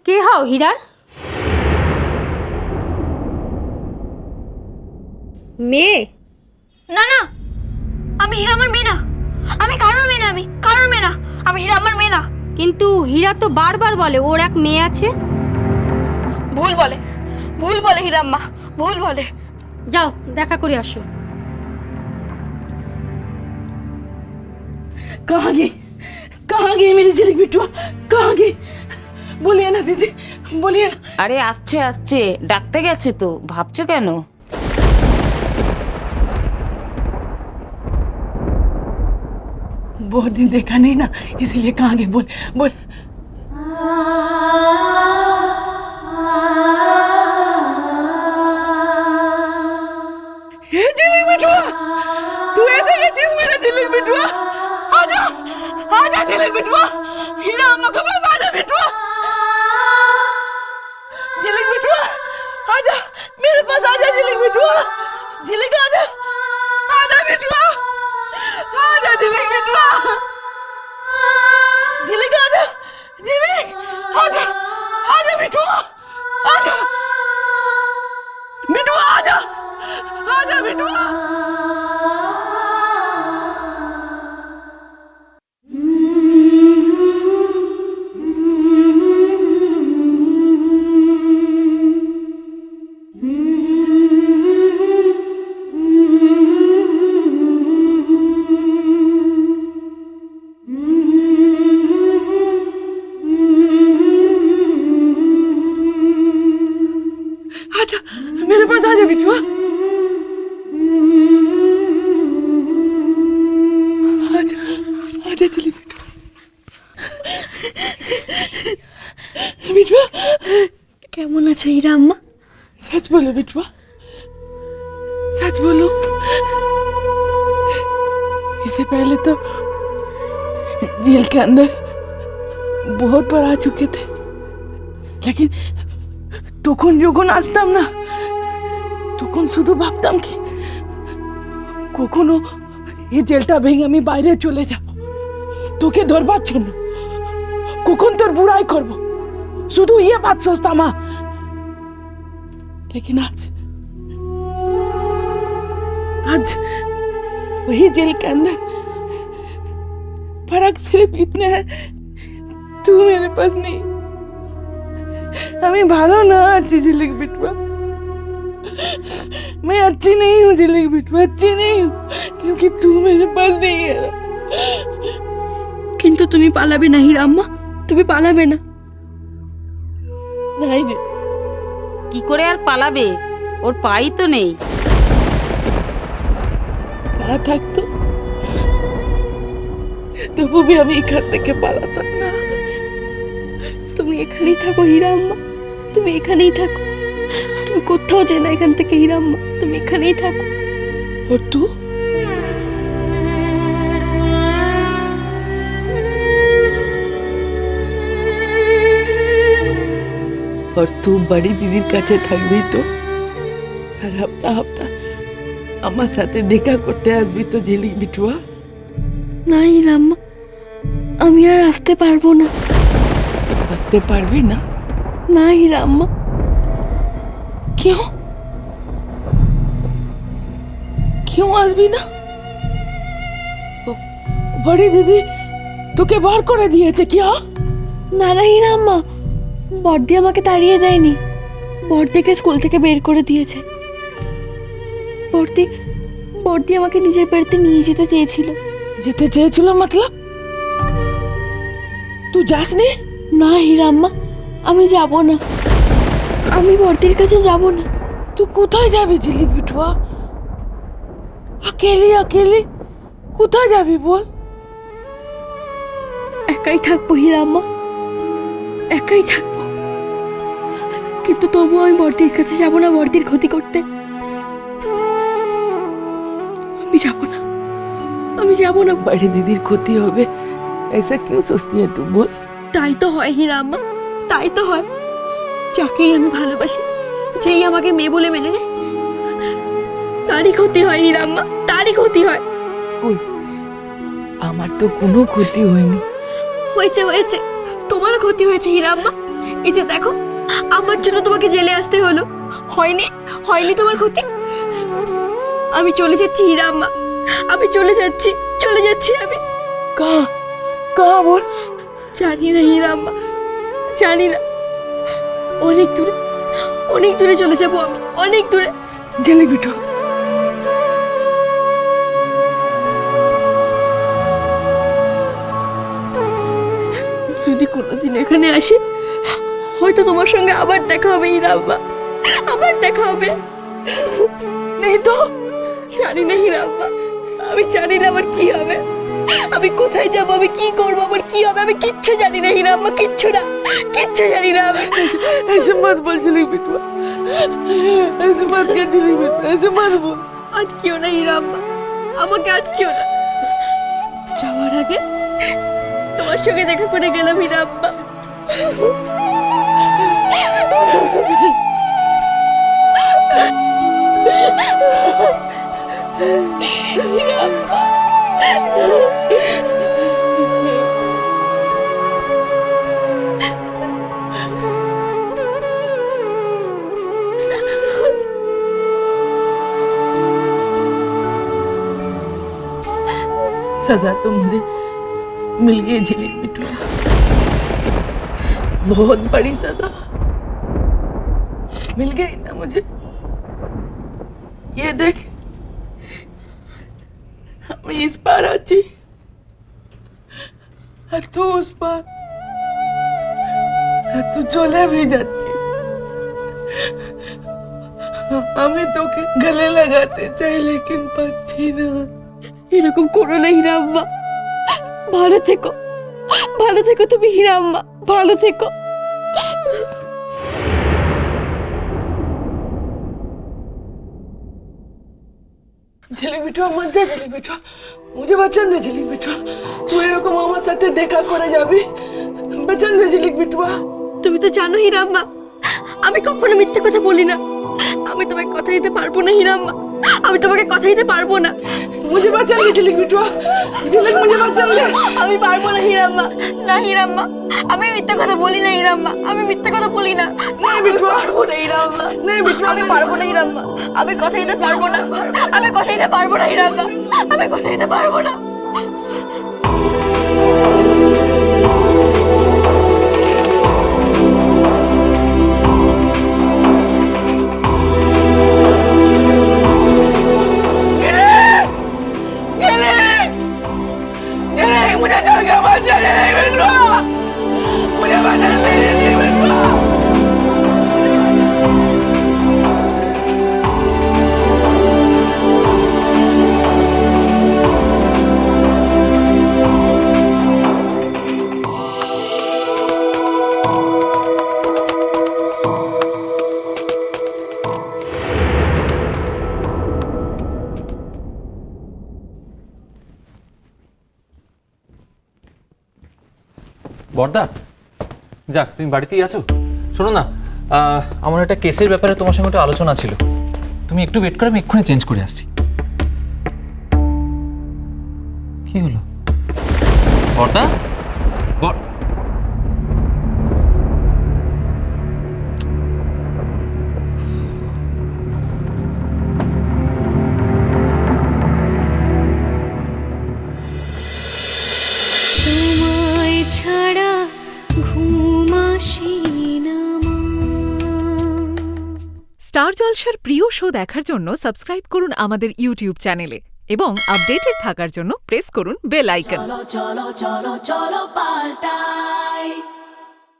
কে হও হীরার মেয়ে? না না, আমি হীরা আমার মেয়ে না। আমি কারোর মেয়ে না, আমি কারোর মেয়ে না। আমি হীরা আমার মেয়ে না। কিন্তু হীরা তো বারবার বলে ওর এক মেয়ে আছে। ভুল বলে হীরাম্মা, ভুল বলে। যাও দেখা করে আসো। कहाँ गई मेरी झिलिक बिटुआ? कहाँ गई? बोलिए ना दीदी, बोलिए ना। আরে আসছে আসছে, ডাকতে গেছে তো, ভাবছো কেন? बहुत दिन देखा नहीं ना, इसीलिए कहाँ गई? बोल बोल। ये झिलिक बिटुआ, तू ऐसे ये चीज मेरा झिलिक बिटुआ, आजा आजा झिलिक बिटुआ, हीरा अम्मा के पास आजा बिटुआ, झिलिक बिटुआ आजा मेरे पास, आजा झिलिक बिटुआ, झिलिक आजा, आजा बिटुआ, आजा झिलिक बिटुआ, झिलिक आजा, झिलिक आजा, आजा बिटुआ, आजा बिटुआ, आजा आजा बिटुआ। आजा मेरे पास, आजा बिटुआ, आजा आजा चली बिटुआ, बिटुआ কেমন আছো হীরা আম্মা? सच बोलो बिटुआ, सच बोलो। इससे पहले तो जेल के अंदर बहुत बार आ चुके थे, लेकिन তখন যখন আসতাম না, তখন শুধু ভাবতাম কি কখনো এই জেলটা ভেঙে আমি বাইরে চলে যাব, তোকে ধরবার জন্য, কখন তোর বুড়াই করব, শুধু ये बात सोचता माँ। लेकिन आज वही जेल के अंदर फर्क सिर्फ इतना है, तू मेरे पास नहीं। हमें भालो ना अच्छी झिलिक बिटुआ, मैं अच्छी नहीं हूँ झिलिक बिटुआ, अच्छी नहीं हूँ, क्योंकि तू मेरे पास नहीं है। কিন্তু তুমি পালাবে না হীরা আম্মা, তুমি পালাবে না। नहीं रे, কি করে আর পালাবে, ওর পাই তো নেই। पा थक तो वो भी हमें घर থেকে পালাতাম না। তুমি এখানেই থাকো হীরা আম্মা, তুমি এখানেই থাকো, তুমি কোথাও যেও না এখান থেকে হীরা আম্মা, তুমি এখানেই থাকো। और तू? और तू बड़ी दीदीर কাছে থাকবি তো, আর হপ্তা হপ্তা আমার সাথে দেখা করতে আসবি তো ঝিলিক বিটুয়া? না হীরা আম্মা, আমি আর আসতে পারবো না। আসতে পারবি না? না হীরা আম্মা। क्यों क्यों আসবি না? বড়ি দিদি তোকে বার করে দিয়েছে কি? না না হীরা আম্মা, বড়দি আমাকে তাড়িয়ে দেয়নি, বড়দিকে স্কুল থেকে বের করে দিয়েছে। বড়দি আমাকে নিজের বাড়িতে নিয়ে যেতে চেয়েছিল। যেতে চেয়েছিল मतलब? তুই যাসনি? না হীরা আম্মা, আমি যাব না, আমি বড়দির কাছে যাব না। তুই কোথায় যাবি ঝিলিক বিটুয়া? अकेली अकेली কোথায় যাবি বল? একাই থাকবো হীরা আম্মা, একাই থাকবো, কিন্তু তবুও আমি বড়দির কাছে যাব না বড়দির ক্ষতি করতে। আমি যাব না, আমি যাব না। बड़ी दीदीर ক্ষতি হবে ऐसा क्यों सोचती है तू बोल? তাই তো হয় হীরা আম্মা, তাই তো হয়। যাকেই আমি ভালোবাসি, যেই আমাকে মেয়ে বলে মেনে নেয়, তারই ক্ষতি হয় হীরা আম্মা, তারই ক্ষতি হয়। কই আমার তো কোনো ক্ষতি হয়নি। হয়েছে হয়েছে, তোমার ক্ষতি হয়েছে হীরা আম্মা। এই যে দেখো, আমার জন্য তোমাকে জেলে আসতে হলো। হয়নি, হয়নি তোমার ক্ষতি। আমি চলে যাচ্ছি হীরা আম্মা, আমি চলে যাচ্ছি আমি। कहाँ कहाँ बोल। জানি না হীরা আম্মা, জানি না। অনেক দূরে চলে যাবো আমি, অনেক দূরে। जल्दी बिटू। যদি কোনোদিন এখানে আসি, হয়তো তোমার সঙ্গে আবার দেখা হবে হীরা আম্মা, আবার দেখা হবে। नहीं तो জানি না হীরা আম্মা, আমি জানি না আমার কি হবে, আমি কোথায় যাবো, আমি কি করবো, আমার কি হবে, আমি কিচ্ছু জানি না হীরা আম্মা, কিচ্ছু জানি না আমি। ऐसे मत बोल जल्दी बिटू, ऐसे मत कर जल्दी बिटू, ऐसे मत बोल। আটকিও না হীরা আম্মা, আমাকে আটকিও না। যাওয়ার আগে তোমার সঙ্গে দেখা করে গেলাম হীরা আম্মা। হীরা আম্মা। सजा तो मुझे मिल गई झिलिक बिटू, बहुत बड़ी सजा मिल गई ना मुझे। ये देख, हम इस पार आची और तू उस पार, और तू चले भी जाती। हमें तो के गले लगाते चाहे लेकिन पारছি না। এরকম করো না হীরা আম্মা, ভালো থেকো তুমি হীরা আম্মা, ভালো থেকো। ঝিলিক বিটু, মত যা ঝিলিক বিটু, मुझे वचन दे झिलिक बिटू, तू এরকম আমার সাথে দেখা করে যাবি, वचन दे झिलिक बिटू। তুমি তো জানো হীরা আম্মা, আমি কখনো মিথ্যে কথা বলি না। আমি তোমাকে কথা দিতে পারবো না হীরা আম্মা, আমি তোমাকে কথা দিতে পারবো না। मुझे वचन दे झिलिक बिटू, झिलिक मुझे वचन दे। আমি পারবো না হীরা আম্মা, না হীরা আম্মা, আমি মিথ্যে কথা বলি না হীরা আম্মা, আমি মিথ্যে কথা বলি না। नहीं बिटू, পারবো না হীরা আম্মা, नहीं बिटू, আমি পারবো না হীরা আম্মা, আমি কথা দিতে পারবো না, আমি কথা দিতে পারবো না হীরা আম্মা, আমি কথা দিতে পারবো না। मुझे छोड़ के मत जा झिलिक बिटू, मुझे वचन दे झिलिक बिटू। বর্দা, যাক তুমি বাড়িতেই আছো। শোনো না, আমার একটা কেসের ব্যাপারে তোমার সঙ্গে একটু আলোচনা ছিল, তুমি একটু ওয়েট করো, আমি এক্ষুনি চেঞ্জ করে আসছি। কি হলো বর্দা? স্টার জলসার প্রিয় শো দেখার জন্য সাবস্ক্রাইব করুন আমাদের ইউটিউব চ্যানেলে এবং আপডেটেড থাকার জন্য প্রেস করুন বেল আইকন। চলো চলো চলো চলো পাল্টাই।